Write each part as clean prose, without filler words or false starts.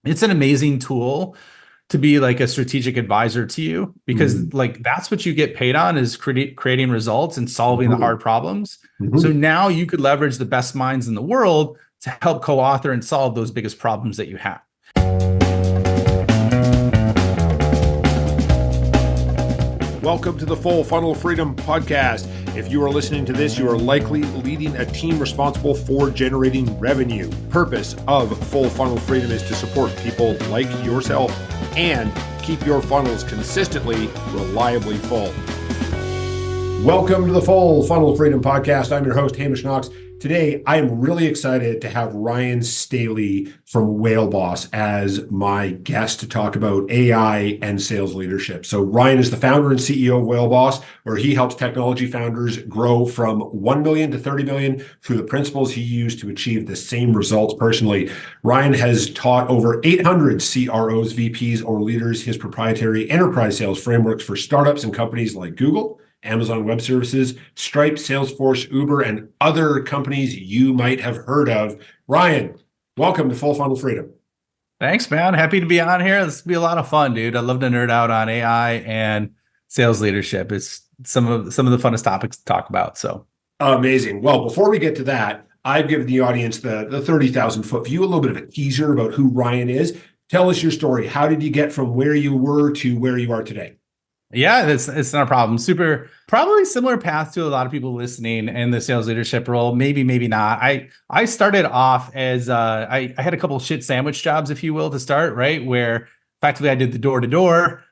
it's an amazing tool to be like a strategic advisor to you, because Mm, like that's what you get paid on, is creating results and solving the mhm, hard problems. So mhm. now you could leverage the best minds in the world to help co-author and solve those biggest problems that you have. Welcome to the Full Funnel Freedom Podcast. If you are listening to this, you are likely leading a team responsible for generating revenue. Purpose of Full Funnel Freedom is to support people like yourself and keep your funnels consistently, reliably full. Welcome to the Full Funnel Freedom Podcast. I'm your host, Hamish Knox. Today, I am really excited to have Ryan Staley from Whale Boss as my guest to talk about AI and sales leadership. So Ryan is the founder and CEO of Whale Boss, where he helps technology founders grow from 1 million to 30 million through the principles he used to achieve the same results personally. Ryan has taught over 800 CROs, VPs, or leaders his proprietary enterprise sales frameworks for startups and companies like Google, Amazon Web Services, Stripe, Salesforce, Uber, and other companies you might have heard of. Ryan, welcome to Full Funnel Freedom. Thanks, man. Happy to be on here. This will be a lot of fun, dude. I love to nerd out on AI and sales leadership. It's some of the funnest topics to talk about. So Amazing. Well, before we get to that, I've given the audience the 30,000 foot view, a little bit of a teaser about who Ryan is. Tell us your story. How did you get from where you were to where you are today? yeah, it's not a problem. Probably similar path to a lot of people listening in the sales leadership role. Maybe not. I started off as I had a couple of shit sandwich jobs, if you will, to start, right? Where effectively I did the door to door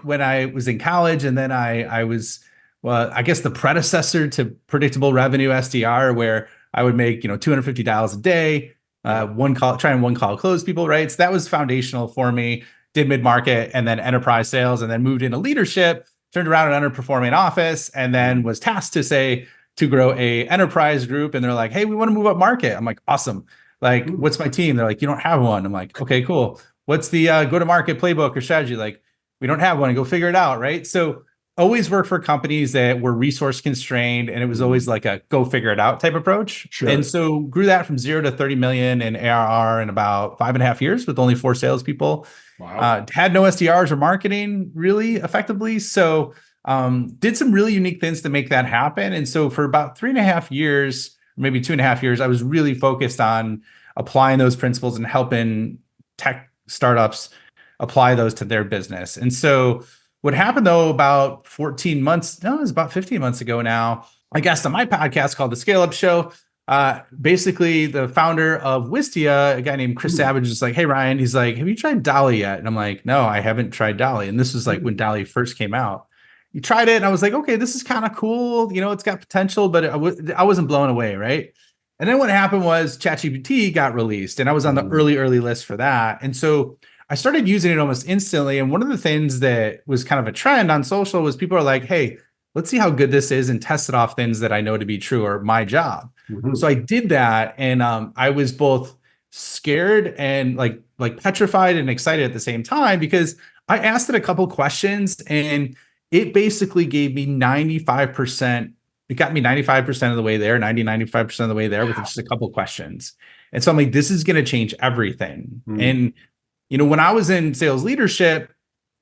when I was in college, and then I was, well, I guess the predecessor to predictable revenue SDR, where I would make $250 a day, try and one call close people, right? So that was foundational for me. Did mid-market and then enterprise sales, and then moved into leadership, turned around an underperforming office, and then was tasked to grow a enterprise group. And they're like, hey, we want to move up market. I'm like, awesome. Like, what's my team? They're like, you don't have one. I'm like, okay, cool. What's the go-to-market playbook or strategy? Like, we don't have one. Go figure it out, right? So always worked for companies that were resource constrained, and it was always like a go figure it out type approach. Sure. And so grew that from 0 to 30 million in ARR in about 5.5 years with only 4 salespeople. Wow. Had no SDRs or marketing really effectively. So did some really unique things to make that happen. And so for about 3.5 years, maybe 2.5 years, I was really focused on applying those principles and helping tech startups apply those to their business. And so what happened though, about 14 months, no, it was about 15 months ago now, I guessed on my podcast called The Scale Up Show. Basically the founder of Wistia, a guy named Chris Savage, is like, hey, Ryan, he's like, have you tried Dolly yet? And I'm like, no, I haven't tried Dolly. And this was like when Dolly first came out. You tried it, and I was like, okay, this is kind of cool. It's got potential, but I wasn't blown away, right? And then what happened was ChatGPT got released, and I was on the early list for that. And so I started using it almost instantly. And one of the things that was kind of a trend on social was people are like, hey, let's see how good this is and test it off things that I know to be true or my job. So I did that, and I was both scared and like petrified and excited at the same time, because I asked it a couple questions, and it basically gave me 95%. It got me 95% of the way there, 95% of the way there with just a couple questions. And so I'm like, this is going to change everything. And when I was in sales leadership,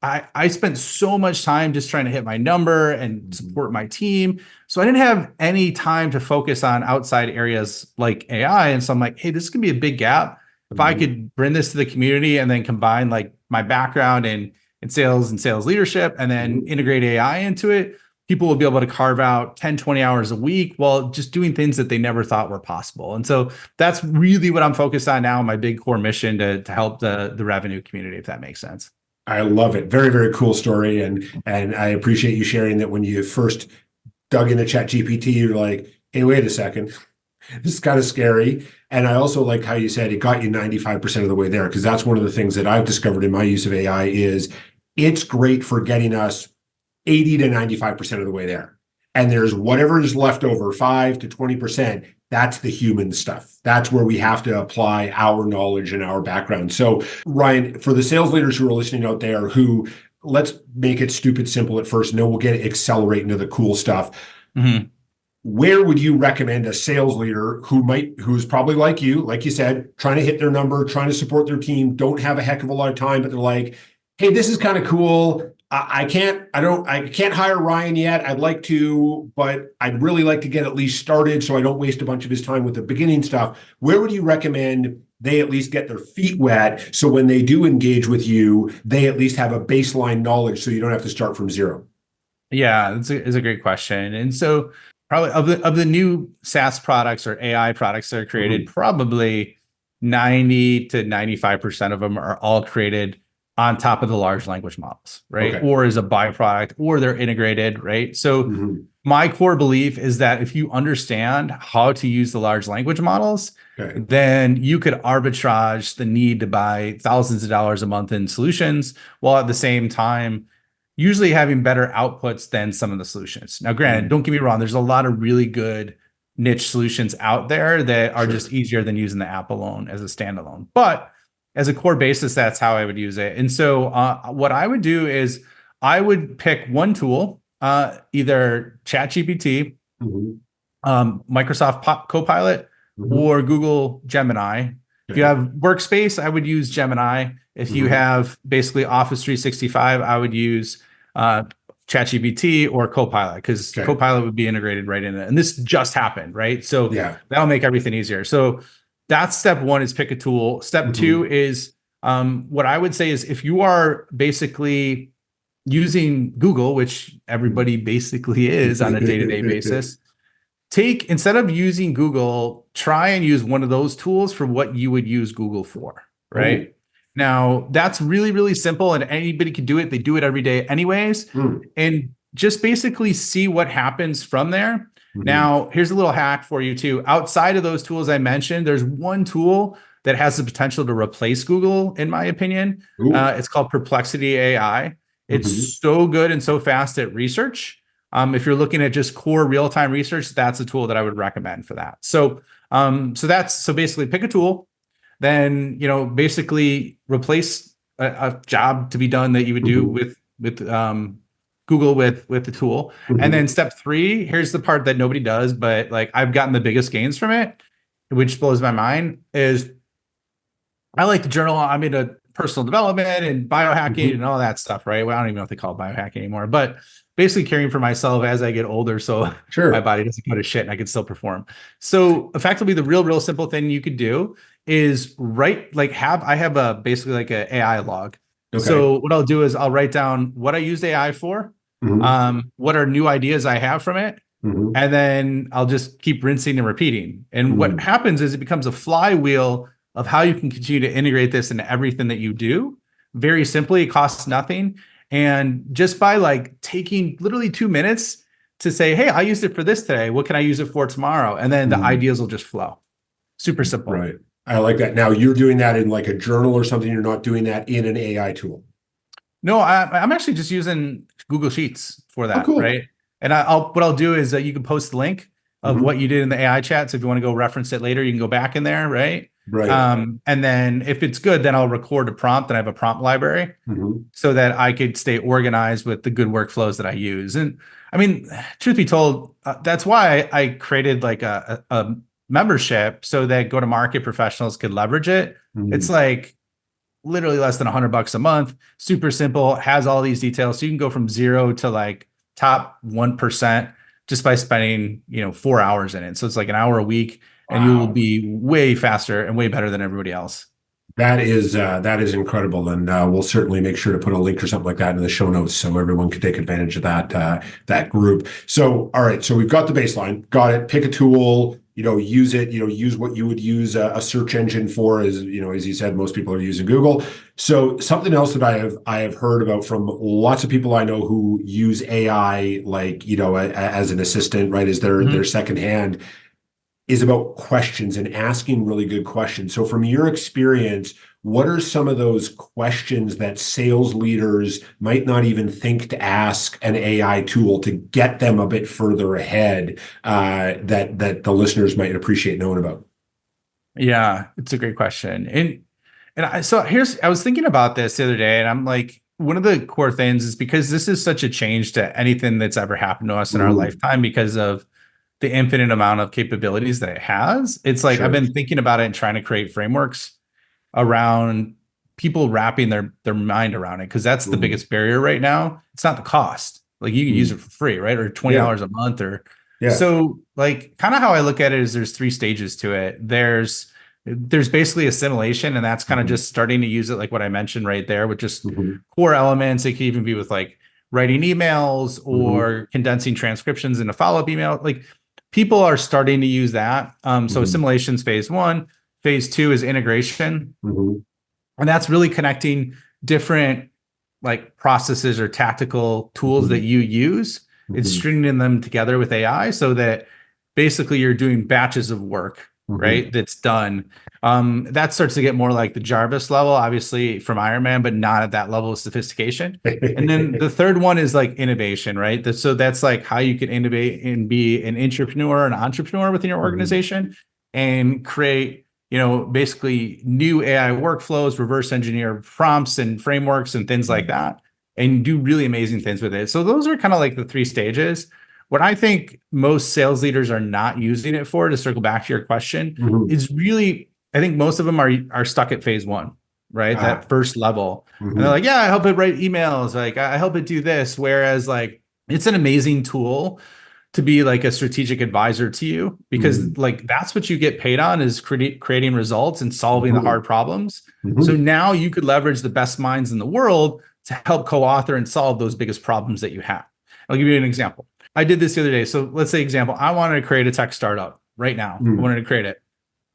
I spent so much time just trying to hit my number and support my team. So I didn't have any time to focus on outside areas like AI. And so I'm like, hey, this is gonna be a big gap. If I could bring this to the community and then combine like my background in sales and sales leadership, and then integrate AI into it, people will be able to carve out 10, 20 hours a week while just doing things that they never thought were possible. And so that's really what I'm focused on now, my big core mission to help the revenue community, if that makes sense. I love it. Very, very cool story. And I appreciate you sharing that when you first dug into ChatGPT, you're like, hey, wait a second. This is kind of scary. And I also like how you said it got you 95% of the way there, because that's one of the things that I've discovered in my use of AI is it's great for getting us 80 to 95% of the way there. And there's whatever is left over, 5 to 20%. That's the human stuff. That's where we have to apply our knowledge and our background. So, Ryan, for the sales leaders who are listening out there, who let's make it stupid simple at first, and then we'll get accelerate into the cool stuff. where would you recommend a sales leader who's probably like you said, trying to hit their number, trying to support their team, don't have a heck of a lot of time, but they're like, hey, this is kind of cool. I can't hire Ryan yet. I'd like to, but I'd really like to get at least started so I don't waste a bunch of his time with the beginning stuff. Where would you recommend they at least get their feet wet so when they do engage with you, they at least have a baseline knowledge so you don't have to start from zero? Yeah, it's a great question. And so probably of the new SaaS products or AI products that are created, probably 90 to 95% of them are all created on top of the large language models, right? Okay. Or as a byproduct, or they're integrated, right? So my core belief is that if you understand how to use the large language models, then you could arbitrage the need to buy thousands of dollars a month in solutions, while at the same time usually having better outputs than some of the solutions. Now, granted, don't get me wrong, there's a lot of really good niche solutions out there that are just easier than using the app alone as a standalone. But as a core basis, that's how I would use it. And so what I would do is I would pick one tool, either ChatGPT, Microsoft Copilot, or Google Gemini. If you have Workspace, I would use Gemini. If you have basically Office 365, I would use ChatGPT or Copilot, because Copilot would be integrated right in it. And this just happened, right? So that'll make everything easier. So that's step one, is pick a tool. Step two is what I would say is, if you are basically using Google, which everybody basically is on a day-to-day basis, instead of using Google, try and use one of those tools for what you would use Google for, right? Now, that's really, really simple, and anybody can do it. They do it every day anyways. And just basically see what happens from there. Now, here's a little hack for you too. Outside of those tools I mentioned, there's one tool that has the potential to replace Google, in my opinion. It's called Perplexity AI. It's so good and so fast at research. If you're looking at just core real-time research, that's a tool that I would recommend for that. So basically pick a tool, then, basically replace a job to be done that you would do with Google with the tool. And then step three, here's the part that nobody does, but like I've gotten the biggest gains from it, which blows my mind, is I like to journal. I'm into personal development and biohacking and all that stuff, right? Well, I don't even know if they call it biohacking anymore, but basically caring for myself as I get older, so my body doesn't go to shit and I can still perform. So effectively, the real simple thing you could do is I have basically like an AI log. So what I'll do is I'll write down what I used AI for, what are new ideas I have from it, and then I'll just keep rinsing and repeating. And what happens is it becomes a flywheel of how you can continue to integrate this into everything that you do. Very simply, it costs nothing. And just by like taking literally 2 minutes to say, hey, I used it for this today, what can I use it for tomorrow? And then the ideas will just flow. Super simple. Right. I like that. Now, you're doing that in like a journal or something. You're not doing that in an AI tool. No, I'm actually just using Google Sheets for that, right? And what I'll do is you can post the link of what you did in the AI chat. So if you want to go reference it later, you can go back in there, right? And then if it's good, then I'll record a prompt, and I have a prompt library so that I could stay organized with the good workflows that I use. And I mean, truth be told, that's why I created like a membership, so that go-to-market professionals could leverage it. It's like literally less than $100 a month, super simple, has all these details. So you can go from 0 to like top 1% just by spending, 4 hours in it. So it's like an hour a week, and you will be way faster and way better than everybody else. That is incredible, and we'll certainly make sure to put a link or something like that in the show notes so everyone can take advantage of that group. So, all right, so we've got the baseline, got it. Pick a tool, use it. Use what you would use a search engine for. As you said, most people are using Google. So something else that I have heard about from lots of people I know who use AI, like as an assistant, right, as their second hand, is about questions and asking really good questions. So from your experience, what are some of those questions that sales leaders might not even think to ask an AI tool to get them a bit further ahead, that the listeners might appreciate knowing about? Yeah, it's a great question. And I was thinking about this the other day, and I'm like, one of the core things is, because this is such a change to anything that's ever happened to us in our lifetime because of the infinite amount of capabilities that it has. It's like, Sure. I've been thinking about it and trying to create frameworks around people wrapping their mind around it, because that's the biggest barrier right now. It's not the cost. Like, you can use it for free, right? Or $20 a month, or so. Like, kind of how I look at it is there's 3 stages to it. There's basically assimilation, and that's kind of just starting to use it, like what I mentioned right there, with just core elements. It could even be with like writing emails or condensing transcriptions into follow-up email. Like, people are starting to use that. So assimilation's phase 1. Phase 2 is integration. And that's really connecting different like processes or tactical tools that you use. It's stringing them together with AI so that basically you're doing batches of work, right? That's done. That starts to get more like the Jarvis level, obviously, from Iron Man, but not at that level of sophistication. And then the third one is like innovation, right? So that's like how you can innovate and be an entrepreneur within your organization and create, basically new AI workflows, reverse engineer prompts and frameworks and things like that, and do really amazing things with it. So those are kind of like the 3 stages. What I think most sales leaders are not using it for, to circle back to your question, is really, I think most of them are stuck at phase 1, right? That first level. And they're like, yeah, I help it write emails. Like, I help it do this. Whereas like, it's an amazing tool to be like a strategic advisor to you, because like, that's what you get paid on, is creating results and solving the hard problems. So now you could leverage the best minds in the world to help co-author and solve those biggest problems that you have. I'll give you an example. I did this the other day. So let's say example, I wanted to create a tech startup right now. I wanted to create it.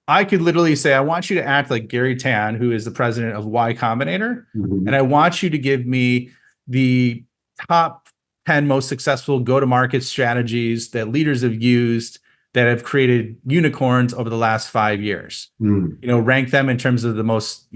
I could literally say, I want you to act like Gary Tan, who is the president of Y Combinator. And I want you to give me the top 10 most successful go-to-market strategies that leaders have used that have created unicorns over the last 5 years. Rank them in terms of the most,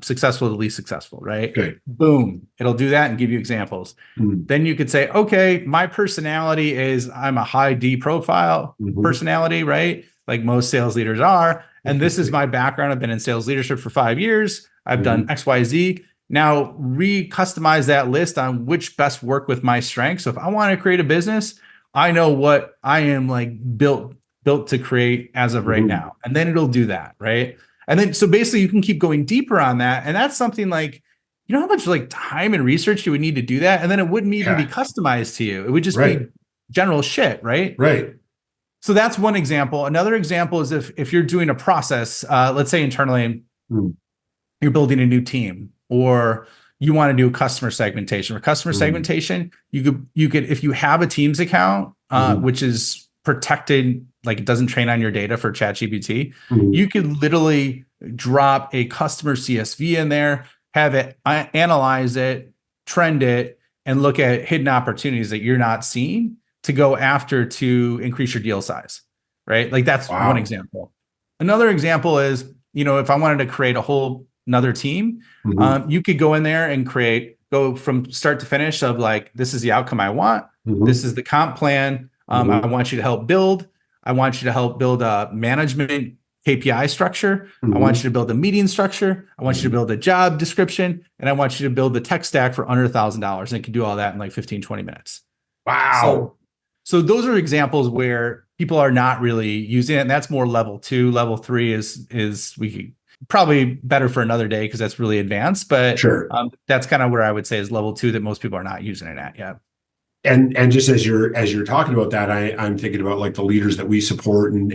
successful to least successful, right? Okay. Boom. It'll do that and give you examples. Then you could say, okay, my personality is, I'm a high D profile personality, right? Like most sales leaders are. And this is my background. I've been in sales leadership for 5 years. I've done X, Y, Z. Now re-customize that list on which best work with my strengths. So if I want to create a business, I know what I am like built to create as of right now. And then it'll do that, right? And then, so basically you can keep going deeper on that. And that's something like, you know how much like time and research you would need to do that? And then it wouldn't even be customized to you. It would just be general shit, right? Right. So that's one example. Another example is if you're doing a process, let's say internally, you're building a new team, or you want to do customer segmentation. For customer segmentation, you could, if you have a Teams account, which is protected, like it doesn't train on your data for ChatGPT, you could literally drop a customer CSV in there, have it analyze it, trend it, and look at hidden opportunities that you're not seeing to go after to increase your deal size, right? Like that's one example. Another example is, if I wanted to create a whole another team, you could go in there and go from start to finish of like, this is the outcome I want. This is the comp plan. I want you to help build. I want you to help build a management KPI structure. I want you to build a meeting structure. I want you to build a job description. And I want you to build the tech stack for under $1,000. And it can do all that in like 15, 20 minutes. Wow. So those are examples where people are not really using it. And that's more level 2. Level 3 is we could probably better for another day, because that's really advanced. But that's kind of where I would say is level 2 that most people are not using it at yet. And just as you're talking about that, I'm thinking about like the leaders that we support and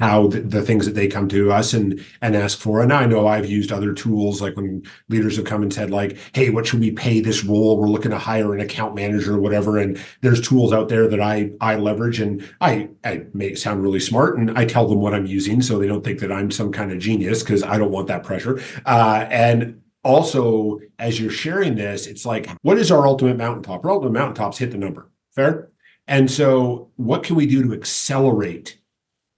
how the things that they come to us and ask for. And I know I've used other tools, like when leaders have come and said like, hey, what should we pay this role? We're looking to hire an account manager or whatever. And there's tools out there that I leverage, and I make it sound really smart, and I tell them what I'm using so they don't think that I'm some kind of genius, because I don't want that pressure. And also, as you're sharing this, it's like, what is our ultimate mountaintop? Our ultimate mountaintop's hit the number. Fair? And so what can we do to accelerate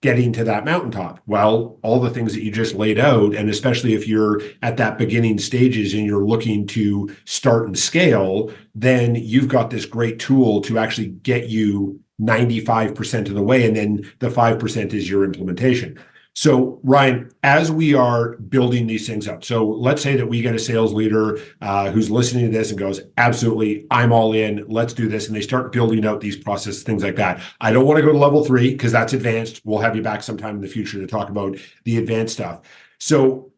getting to that mountaintop? Well, all the things that you just laid out, and especially if you're at that beginning stages and you're looking to start and scale, then you've got this great tool to actually get you 95% of the way. And then the 5% is your implementation. So, Ryan, as we are building these things up, so let's say that we get a sales leader who's listening to this and goes, absolutely, I'm all in, let's do this. And they start building out these processes, things like that. I don't want to go to level 3 because that's advanced. We'll have you back sometime in the future to talk about the advanced stuff. So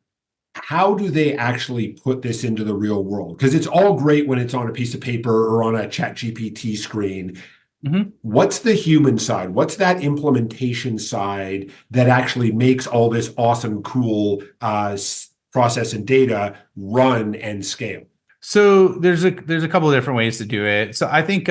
how do they actually put this into the real world? Because it's all great when it's on a piece of paper or on a ChatGPT screen. Mm-hmm. What's the human side? What's that implementation side that actually makes all this awesome, cool process and data run and scale? So there's a couple of different ways to do it. So I think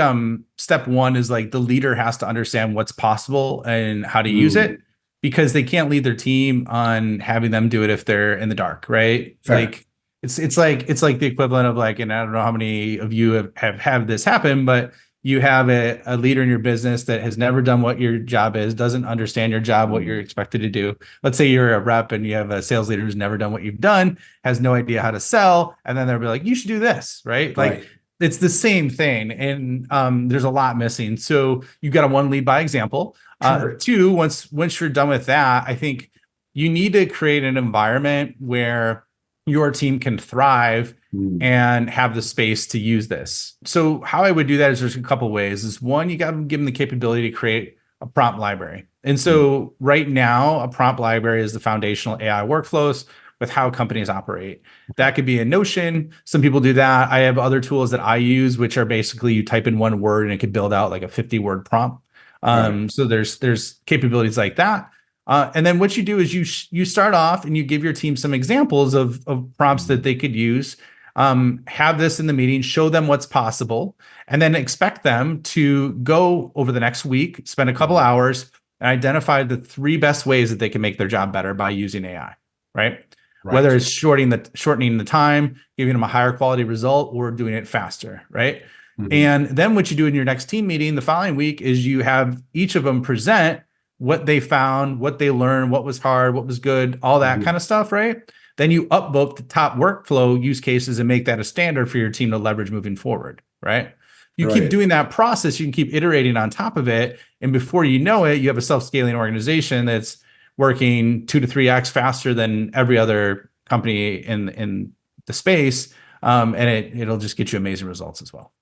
step one is like the leader has to understand what's possible and how to use it, because they can't lead their team on having them do it if they're in the dark, right? Fair. Like it's like the equivalent of like, and I don't know how many of you have had this happen, but you have a leader in your business that has never done what your job is, doesn't understand your job, what you're expected to do. Let's say you're a rep and you have a sales leader who's never done what you've done, has no idea how to sell. And then they'll be like, you should do this, right? Like it's the same thing. And there's a lot missing. So you've got to one, lead by example. Sure. Two, once you're done with that, I think you need to create an environment where your team can thrive and have the space to use this. So how I would do that is there's a couple of ways. Is one, you got to give them the capability to create a prompt library. And so right now, a prompt library is the foundational AI workflows with how companies operate. That could be in Notion. Some people do that. I have other tools that I use, which are basically you type in one word and it could build out like a 50-word prompt. So there's capabilities like that. And then what you do is you start off and you give your team some examples of prompts that they could use. Have this in the meeting, show them what's possible, and then expect them to go over the next week, spend a couple hours, and identify the 3 best ways that they can make their job better by using AI, right? Whether it's shortening the time, giving them a higher quality result, or doing it faster, right? And then what you do in your next team meeting the following week is you have each of them present what they found, what they learned, what was hard, what was good, all that kind of stuff, right? Then you upvote the top workflow use cases and make that a standard for your team to leverage moving forward, right? You keep doing that process, you can keep iterating on top of it. And before you know it, you have a self-scaling organization that's working 2 to 3x faster than every other company in the space. And it'll just get you amazing results as well.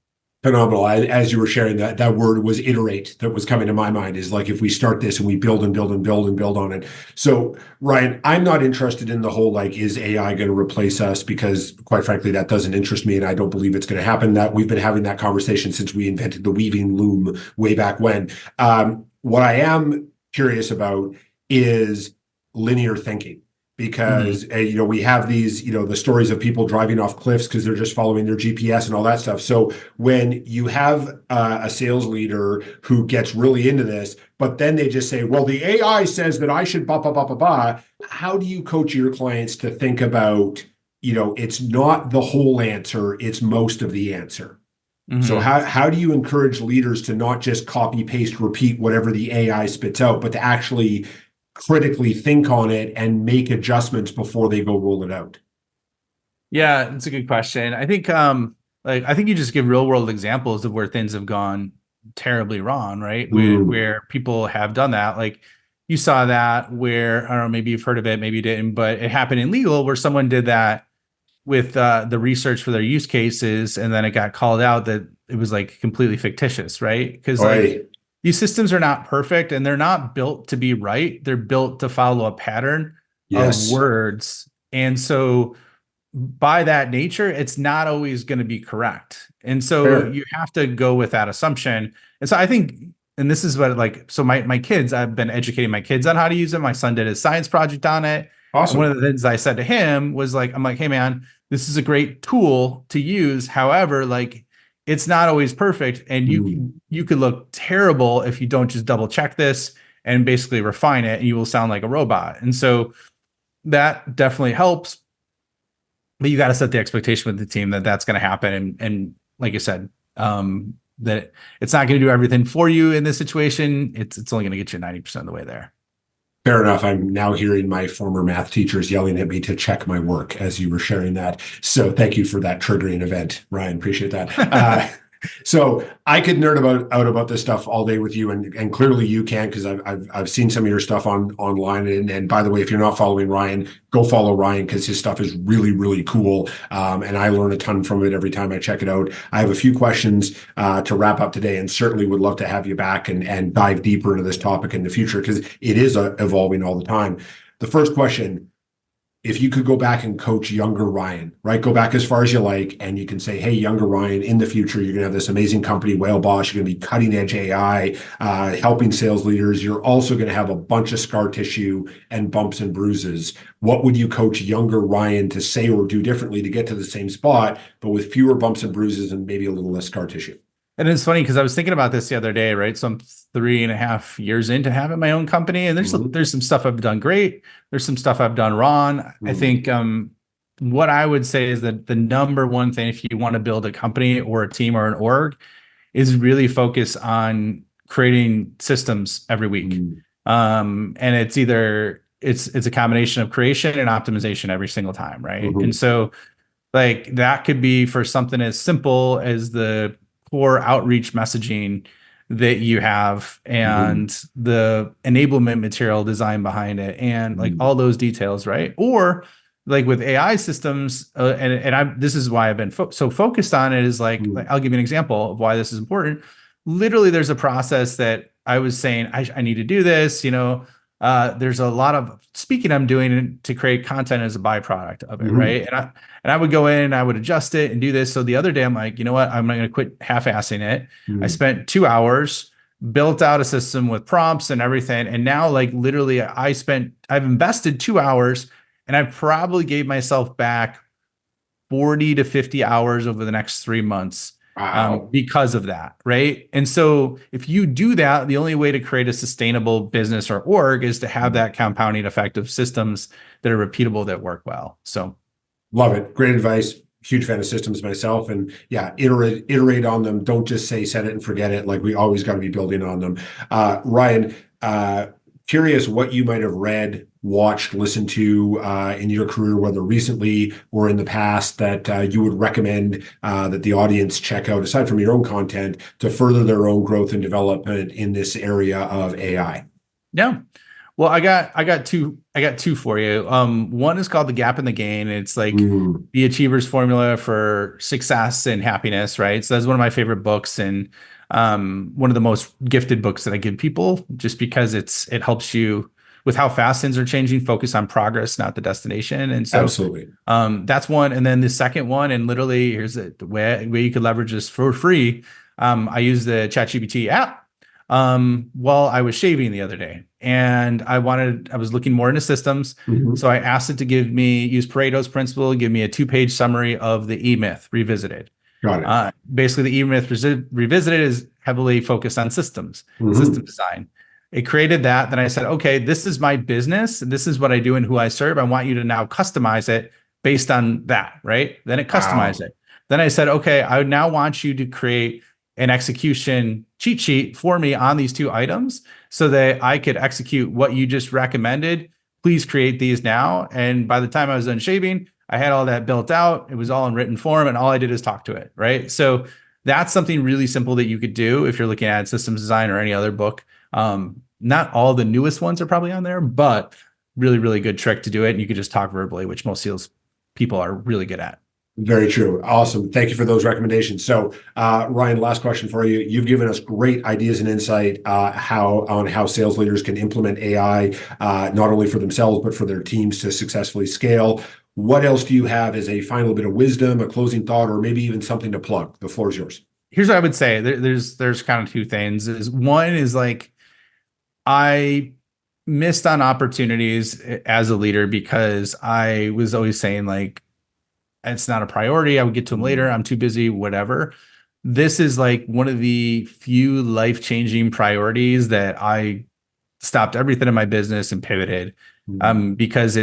Phenomenal. As you were sharing that word was iterate that was coming to my mind, is like if we start this and we build and build and build and build on it. So Ryan, I'm not interested in the whole like, is AI going to replace us? Because quite frankly, that doesn't interest me and I don't believe it's going to happen. That we've been having that conversation since we invented the weaving loom way back when. What I am curious about is linear thinking. Because we have these, the stories of people driving off cliffs because they're just following their GPS and all that stuff. So when you have a sales leader who gets really into this, but then they just say, well, the AI says that I should blah, blah, blah, blah, blah. How do you coach your clients to think about, it's not the whole answer, it's most of the answer? So how do you encourage leaders to not just copy, paste, repeat whatever the AI spits out, but to actually critically think on it and make adjustments before they go roll it out? Yeah, that's a good question. I think I think you just give real world examples of where things have gone terribly wrong, right? Where people have done that. Like you saw that where, I don't know, maybe you've heard of it, maybe you didn't, but it happened in legal where someone did that with the research for their use cases, and then it got called out that it was like completely fictitious, right? Because these systems are not perfect and they're not built to be right. They're built to follow a pattern of words. And so by that nature, it's not always going to be correct. And so you have to go with that assumption. And so I think, and this is what my kids, I've been educating my kids on how to use it. My son did his science project on it. Awesome. And one of the things I said to him was I'm like, hey man, this is a great tool to use. However, it's not always perfect, and you could look terrible if you don't just double check this and basically refine it, and you will sound like a robot. And so that definitely helps, but you got to set the expectation with the team that that's going to happen. And like I said, that it's not going to do everything for you in this situation. It's only going to get you 90% of the way there. Fair enough. I'm now hearing my former math teachers yelling at me to check my work as you were sharing that. So thank you for that triggering event, Ryan. Appreciate that. So I could nerd out about this stuff all day with you, and clearly you can, because I've seen some of your stuff online. And by the way, if you're not following Ryan, go follow Ryan, because his stuff is really cool. And I learn a ton from it every time I check it out. I have a few questions to wrap up today, and certainly would love to have you back and dive deeper into this topic in the future, because it is evolving all the time. The first question: if you could go back and coach younger Ryan, right? Go back as far as you like, and you can say, hey, younger Ryan, in the future, you're going to have this amazing company, Whale Boss. You're going to be cutting edge AI, helping sales leaders. You're also going to have a bunch of scar tissue and bumps and bruises. What would you coach younger Ryan to say or do differently to get to the same spot, but with fewer bumps and bruises and maybe a little less scar tissue? And it's funny because I was thinking about this the other day, right? So I'm 3.5 years into having my own company, and there's some stuff I've done great. There's some stuff I've done wrong. I think what I would say is that the number one thing, if you want to build a company or a team or an org, is really focus on creating systems every week. And it's either it's a combination of creation and optimization every single time, right? And so like that could be for something as simple as the core outreach messaging that you have and the enablement material design behind it and like all those details, right? Or like with AI systems, this is why I've been so focused on it, is like I'll give you an example of why this is important. Literally, there's a process that I was saying I need to do this. There's a lot of speaking I'm doing to create content as a byproduct of it, right? And I would go in and I would adjust it and do this. So the other day I'm like, you know what? I'm not going to quit half-assing it. I spent 2 hours, built out a system with prompts and everything. And now like literally I've invested 2 hours, and I probably gave myself back 40 to 50 hours over the next 3 months. Wow. Because of that, right? And so if you do that, the only way to create a sustainable business or org is to have that compounding effect of systems that are repeatable, that work well. So love it. Great advice. Huge fan of systems myself. And yeah, iterate on them. Don't just say set it and forget it. Like, we always got to be building on them. Ryan, curious what you might have read, watched, listened to in your career, whether recently or in the past, that you would recommend that the audience check out, aside from your own content, to further their own growth and development in this area of AI. Yeah. Well, I got two for you. One is called The Gap in the Gain. It's like the achiever's formula for success and happiness, right? So that's one of my favorite books, and one of the most gifted books that I give people, just because it helps you with how fast things are changing, focus on progress, not the destination. And so absolutely, that's one. And then the second one, and literally here's the way you could leverage this for free. I use the ChatGPT app while I was shaving the other day, and I was looking more into systems. So I asked it to use Pareto's principle, give me a 2-page summary of the E-Myth revisited. Got it. Basically, the E-Myth revisited is heavily focused on systems, system design. It created that. Then I said, okay, this is my business. This is what I do and who I serve. I want you to now customize it based on that, right? Then it customized it. Then I said, okay, I now want you to create an execution cheat sheet for me on these 2 items so that I could execute what you just recommended. Please create these now. And by the time I was done shaving, I had all that built out. It was all in written form, and all I did is talk to it, right? So that's something really simple that you could do if you're looking at systems design or any other book. Not all the newest ones are probably on there, but really, really good trick to do it. And you could just talk verbally, which most sales people are really good at. Very true. Awesome. Thank you for those recommendations. So, Ryan, last question for you. You've given us great ideas and insight on how sales leaders can implement AI, not only for themselves, but for their teams to successfully scale. What else do you have as a final bit of wisdom, a closing thought, or maybe even something to plug? The floor is yours. Here's what I would say. There's kind of 2 things. One is like, I missed on opportunities as a leader because I was always saying like, it's not a priority. I would get to them later. I'm too busy, whatever. This is like one of the few life-changing priorities that I stopped everything in my business and pivoted, because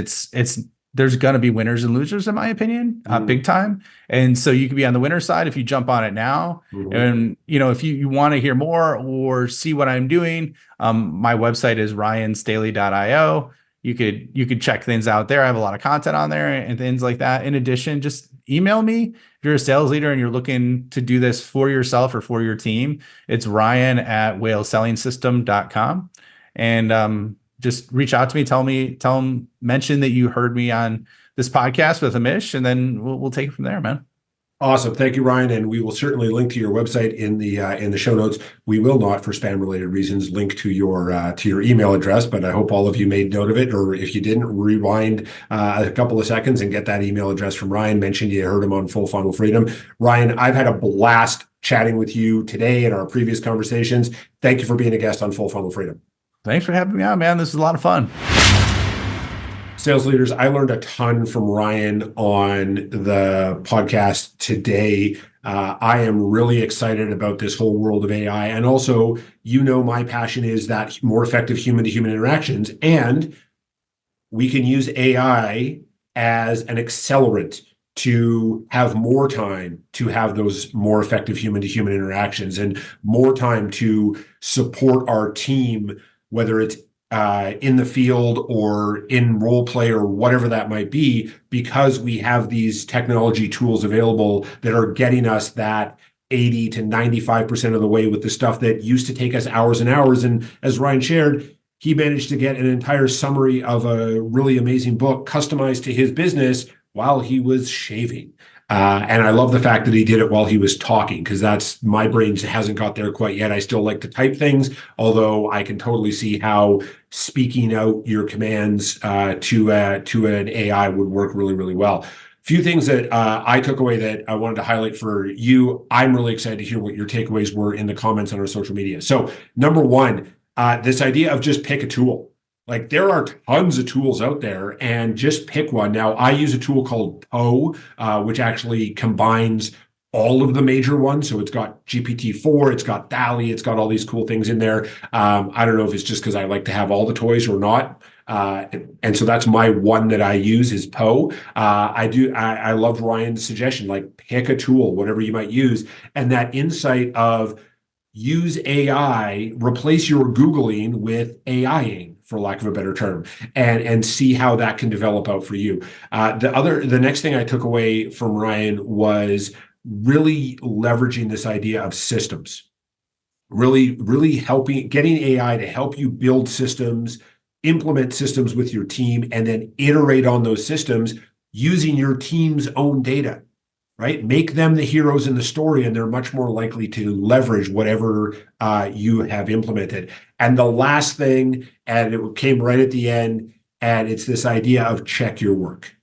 there's going to be winners and losers, in my opinion, big time. And so you can be on the winner side if you jump on it now. And, if you want to hear more or see what I'm doing, my website is ryanstaley.io. You could check things out there. I have a lot of content on there and things like that. In addition, just email me. If you're a sales leader and you're looking to do this for yourself or for your team, it's ryan@whalesellingsystem.com. And just reach out to me, tell them, mention that you heard me on this podcast with Amish, and then we'll take it from there, man. Awesome. Thank you, Ryan. And we will certainly link to your website in the show notes. We will not, for spam related reasons, link to your email address, but I hope all of you made note of it. Or if you didn't, rewind a couple of seconds and get that email address from Ryan. Mentioned you heard him on Full Funnel Freedom. Ryan, I've had a blast chatting with you today in our previous conversations. Thank you for being a guest on Full Funnel Freedom. Thanks for having me on, man. This is a lot of fun. Sales leaders, I learned a ton from Ryan on the podcast today. I am really excited about this whole world of AI. And also, my passion is that more effective human-to-human interactions. And we can use AI as an accelerant to have more time to have those more effective human-to-human interactions and more time to support our team, whether it's in the field or in role play or whatever that might be, because we have these technology tools available that are getting us that 80 to 95% of the way with the stuff that used to take us hours and hours. And as Ryan shared, he managed to get an entire summary of a really amazing book customized to his business while he was shaving. And I love the fact that he did it while he was talking, because that's my brain hasn't got there quite yet. I still like to type things, although I can totally see how speaking out your commands to an AI would work really, really well. Few things that I took away that I wanted to highlight for you. I'm really excited to hear what your takeaways were in the comments on our social media. So number one, this idea of just pick a tool. Like, there are tons of tools out there, and just pick one. Now, I use a tool called Poe, which actually combines all of the major ones. So it's got GPT-4, it's got DALL-E, it's got all these cool things in there. I don't know if it's just because I like to have all the toys or not. And so that's my one that I use is Poe. I loved Ryan's suggestion, like pick a tool, whatever you might use. And that insight of use AI, replace your Googling with AIing, for lack of a better term, and see how that can develop out for you. The next thing I took away from Ryan was really leveraging this idea of systems, really getting AI to help you build systems, implement systems with your team, and then iterate on those systems using your team's own data. Right? Make them the heroes in the story, and they're much more likely to leverage whatever you have implemented. And the last thing, and it came right at the end, and it's this idea of check your work.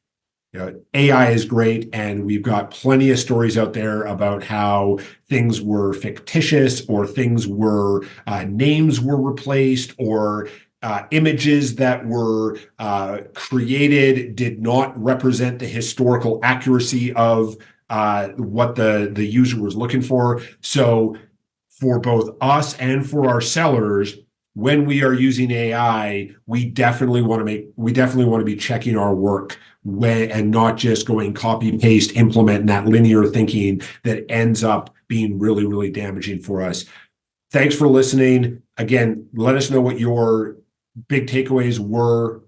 AI is great, and we've got plenty of stories out there about how things were fictitious, or things were names were replaced, or images that were created did not represent the historical accuracy of what the user was looking for. So for both us and for our sellers, when we are using AI, we definitely want to be checking our work and not just going copy, paste, implement, and that linear thinking that ends up being really, really damaging for us. Thanks for listening. Again, let us know what your big takeaways were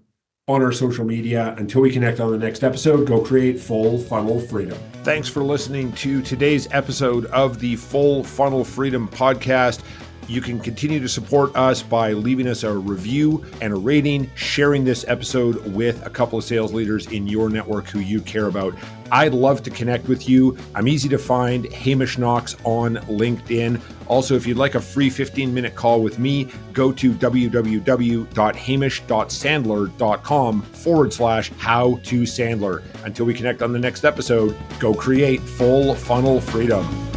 on our social media. Until we connect on the next episode, go create Full Funnel Freedom. Thanks for listening to today's episode of the Full Funnel Freedom podcast. You can continue to support us by leaving us a review and a rating, sharing this episode with a couple of sales leaders in your network who you care about. I'd love to connect with you. I'm easy to find, Hamish Knox on LinkedIn. Also, if you'd like a free 15-minute call with me, go to www.hamish.sandler.com/how-to-sandler. Until we connect on the next episode, go create Full Funnel Freedom.